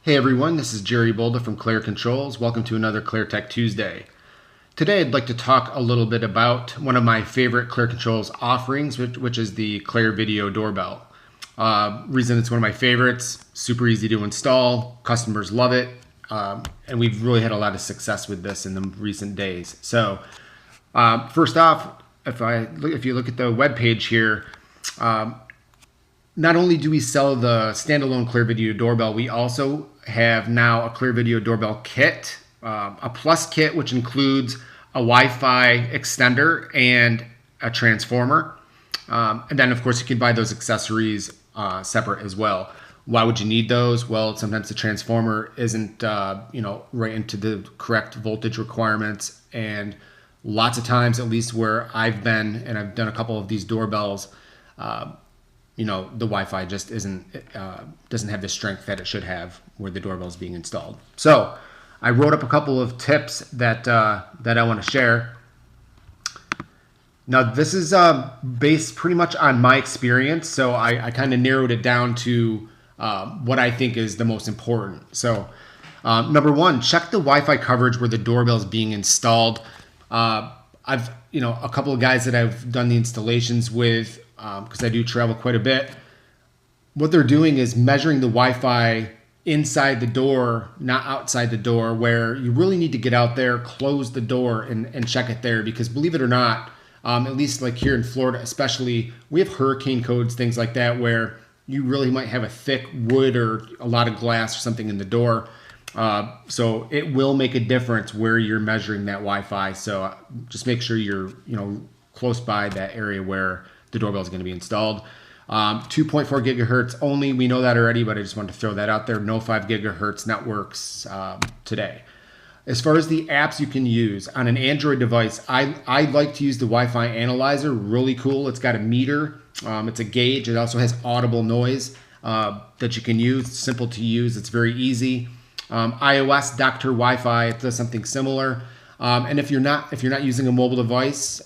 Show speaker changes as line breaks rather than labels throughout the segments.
Hey everyone, this is Jerry Bulda from Clare Controls. Welcome to another Clare Tech Tuesday. Today I'd like to talk a little bit about one of my favorite Clare Controls offerings, which is the Clare Video Doorbell. Reason it's one of my favorites, super easy to install, customers love it, and we've really had a lot of success with this in the recent days. So first off, if you look at the web page here, not only do we sell the standalone Clare Video Doorbell, we also have now a Clare Video Doorbell kit, a plus kit, which includes a Wi-Fi extender and a transformer. And then, of course, you can buy those accessories separate as well. Why would you need those? Well, sometimes the transformer isn't, right into the correct voltage requirements. And lots of times, at least where I've been, and I've done a couple of these doorbells, the Wi-Fi just doesn't have the strength that it should have where the doorbell is being installed. So I wrote up a couple of tips that I want to share. Now this is based pretty much on my experience, so I kind of narrowed it down to what I think is the most important. So number one, check the Wi-Fi coverage where the doorbell is being installed. I've a couple of guys that I've done the installations with, because I do travel quite a bit. What they're doing is measuring the Wi-Fi inside the door, not outside the door, where you really need to get out there, close the door, and check it there. Because believe it or not, at least like here in Florida especially, we have hurricane codes, things like that, where you really might have a thick wood or a lot of glass or something in the door. So it will make a difference where you're measuring that Wi-Fi. So just make sure you're close by that area where the doorbell is going to be installed. 2.4 gigahertz only. We know that already, but I just wanted to throw that out there. No 5 gigahertz networks today. As far as the apps you can use on an Android device, I like to use the Wi-Fi analyzer. Really cool. It's got a meter. It's a gauge. It also has audible noise that you can use. It's simple to use. It's very easy. iOS Dr. Wi-Fi, it does something similar. And if you're not using a mobile device,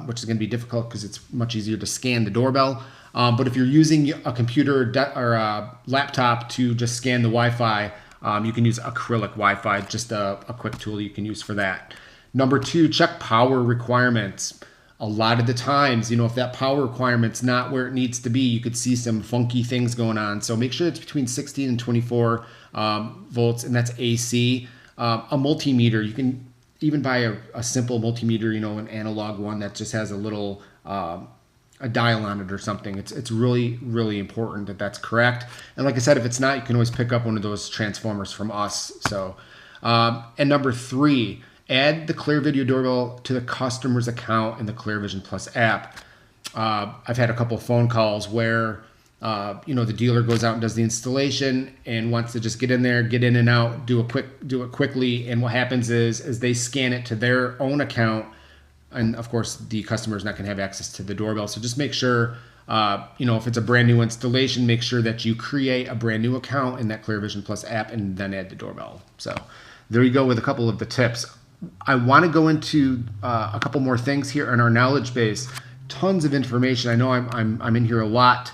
which is going to be difficult because it's much easier to scan the doorbell, but if you're using a computer or a laptop to just scan the Wi-Fi, you can use acrylic Wi-Fi, just a quick tool you can use for that. Number two, check power requirements. A lot of the times, if that power requirement's not where it needs to be, you could see some funky things going on. So make sure it's between 16 and 24 volts, and that's AC. A multimeter, you can even buy a simple multimeter, an analog one that just has a little a dial on it or something. It's really, really important that that's correct. And like I said, if it's not, you can always pick up one of those transformers from us. So, and number three, add the Clare Video Doorbell to the customer's account in the Clare Vision Plus app. I've had a couple of phone calls where the dealer goes out and does the installation and wants to just get in there, get in and out, do it quickly. And what happens is they scan it to their own account. And of course, the customer is not going to have access to the doorbell. So just make sure, if it's a brand new installation, make sure that you create a brand new account in that Clare Vision Plus app and then add the doorbell. So there you go with a couple of the tips. I want to go into a couple more things here in our knowledge base. Tons of information. I know I'm in here a lot.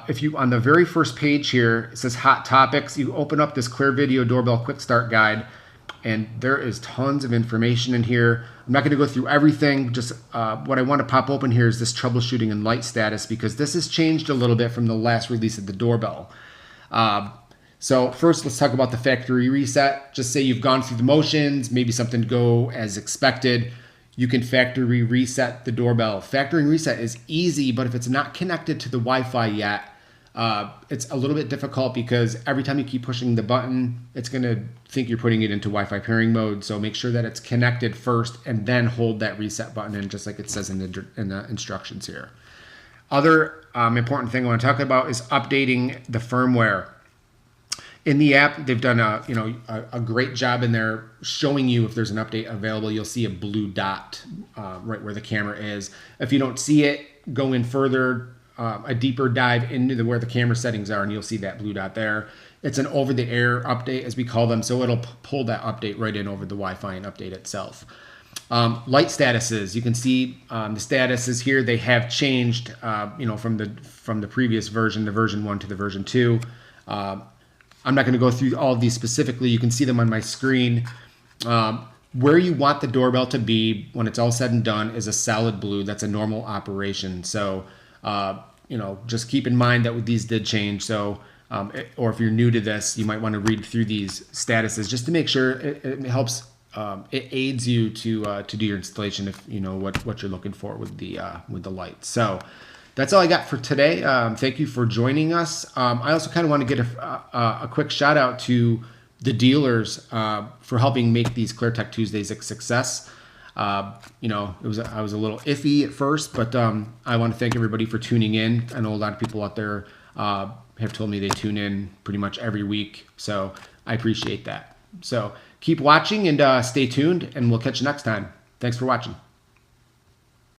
If you, on the very first page here, it says hot topics, you open up this Clare Video Doorbell Quick Start Guide, and there is tons of information in here. I'm not going to go through everything. Just what I want to pop open here is this troubleshooting and light status, because this has changed a little bit from the last release of the doorbell. So first, let's talk about the factory reset. Just say you've gone through the motions, maybe something didn't go as expected. You can factory reset the doorbell. Factory reset is easy, but if it's not connected to the Wi-Fi yet, it's a little bit difficult because every time you keep pushing the button, it's going to think you're putting it into Wi-Fi pairing mode. So make sure that it's connected first and then hold that reset button in, just like it says in the instructions here. Other important thing I want to talk about is updating the firmware. In the app, they've done a great job in there showing you if there's an update available. You'll see a blue dot right where the camera is. If you don't see it, go in further, a deeper dive into where the camera settings are, and you'll see that blue dot there. It's an over-the-air update, as we call them, so it'll pull that update right in over the Wi-Fi and update itself. Light statuses, you can see the statuses here. They have changed, from the previous version, the version 1 to the version 2. I'm not going to go through all of these specifically. You can see them on my screen. Where you want the doorbell to be when it's all said and done is a solid blue. That's a normal operation. So, just keep in mind that these did change. So, or if you're new to this, you might want to read through these statuses just to make sure it helps. It aids you to do your installation if you know what you're looking for with the lights. So that's all I got for today. Thank you for joining us. I also kind of want to get a quick shout out to the dealers for helping make these ClareTech Tuesdays a success. I was a little iffy at first, but I want to thank everybody for tuning in. I know a lot of people out there have told me they tune in pretty much every week, so I appreciate that. So keep watching and stay tuned, and we'll catch you next time. Thanks for watching.